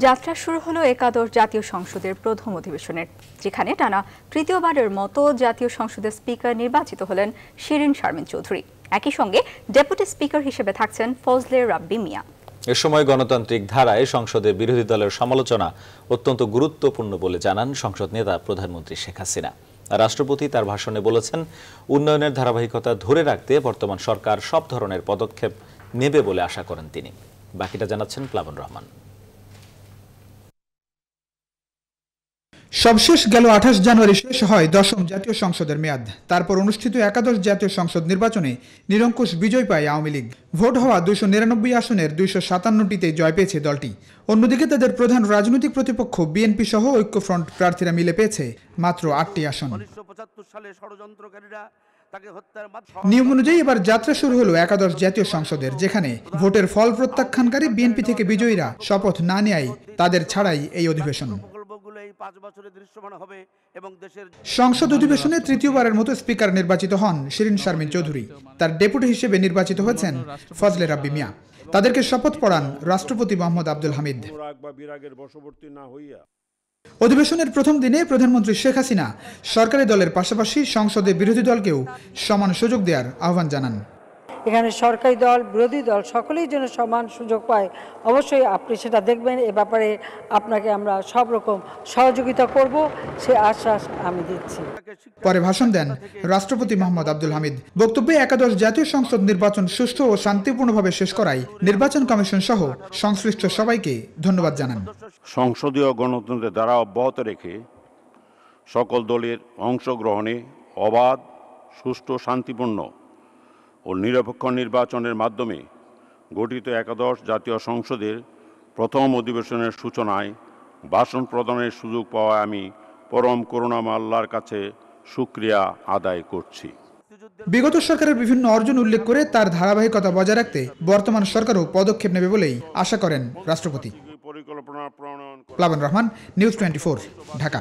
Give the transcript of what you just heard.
যাত্রা শুরু হলো একাদশ জাতীয় সংসদের প্রথম অধিবেশনের, যেখানে টানা তৃতীয়বারের মতো জাতীয় সংসদের স্পিকার নির্বাচিত হলেন শিরিন শারমিন চৌধুরী। একই সঙ্গে ডেপুটি স্পিকার হিসেবে থাকছেন ফজলে রাব্বি মিয়া। এ সময় গণতান্ত্রিক ধারায় সংসদে বিরোধী দলের সমালোচনা অত্যন্ত গুরুত্বপূর্ণ বলে জানান সংসদ নেতা প্রধানমন্ত্রী শেখ হাসিনা। রাষ্ট্রপতি তার ভাষণে বলেছেন, উন্নয়নের ধারাবাহিকতা ধরে রাখতে বর্তমান সরকার সব ধরনের পদক্ষেপ নেবে বলে আশা করেন তিনি। বাকিটা জানাচ্ছেন প্লাবন রহমান। সবশেষ গেল 28 জানুয়ারি শেষ হয় দশম জাতীয় সংসদের মেয়াদ। তারপর অনুষ্ঠিত একাদশ জাতীয় সংসদ নির্বাচনে নিরঙ্কুশ বিজয় পায় আওয়ামী লীগ। ভোট হওয়া 299 আসনের 257টিতে জয় পেয়েছে দলটি। অন্যদিকে তাদের প্রধান রাজনৈতিক প্রতিপক্ষ বিএনপি সহ ঐক্যফ্রন্ট প্রার্থীরা মিলে পেয়েছে মাত্র 8টি আসন। নিয়ম অনুযায়ী এবার যাত্রা শুরু হলো একাদশ জাতীয় সংসদের, যেখানে ভোটের ফল প্রত্যাখ্যানকারী বিএনপি থেকে বিজয়ীরা শপথ না নেয় তাদের ছাড়াই এই অধিবেশন। সংসদ অধিবেশনে তৃতীয়বারের মতো স্পিকার নির্বাচিত হন শিরিন শারমিন চৌধুরী। তার ডেপুটি হিসেবে নির্বাচিত হয়েছেন ফজলে রাব্বি মিয়া। তাদেরকে শপথ পড়ান রাষ্ট্রপতি মোহাম্মদ আব্দুল হামিদ। অধিবেশনের প্রথম দিনে প্রধানমন্ত্রী শেখ হাসিনা সরকারি দলের পাশাপাশি সংসদে বিরোধী দলকেও সমান সুযোগ দেওয়ার আহ্বান জানান। এখানে সরকারি দল বিরোধী দল সকলেই যেন সমান সুযোগ পায়, অবশ্যই আপনি সেটা দেখবেন। এ ব্যাপারে আপনাকে আমরা সব রকম সহযোগিতা করব, সে আশ্বাস আমি দিচ্ছি। পরে ভাষণ দেন রাষ্ট্রপতি মোহাম্মদ আব্দুল হামিদ। বক্তব্যে একাদশ জাতীয় সংসদ নির্বাচন সুষ্ঠু ও শান্তিপূর্ণভাবে শেষ করায় নির্বাচন কমিশন সহ সংশ্লিষ্ট সবাইকে ধন্যবাদ জানান। সংসদীয় গণতন্ত্রের ধারা অব্যাহত রেখে সকল দলের অংশগ্রহণে অবাধ, সুষ্ঠু, শান্তিপূর্ণ ও নিরপেক্ষ নির্বাচনের মাধ্যমে গঠিত একাদশ জাতীয় সংসদের প্রথম অধিবেশনের সূচনায় ভাষণ প্রদানের সুযোগ পাওয়ায় আমি পরম করুণাময় আল্লাহর কাছে শুকরিয়া আদায় করছি। বিগত সরকারের বিভিন্ন অর্জন উল্লেখ করে তার ধারাবাহিকতা বজায় রাখতে বর্তমান সরকারও পদক্ষেপ নেবে বলেই আশা করেন রাষ্ট্রপতি। প্লাবন রহমান, নিউজ 24, ঢাকা।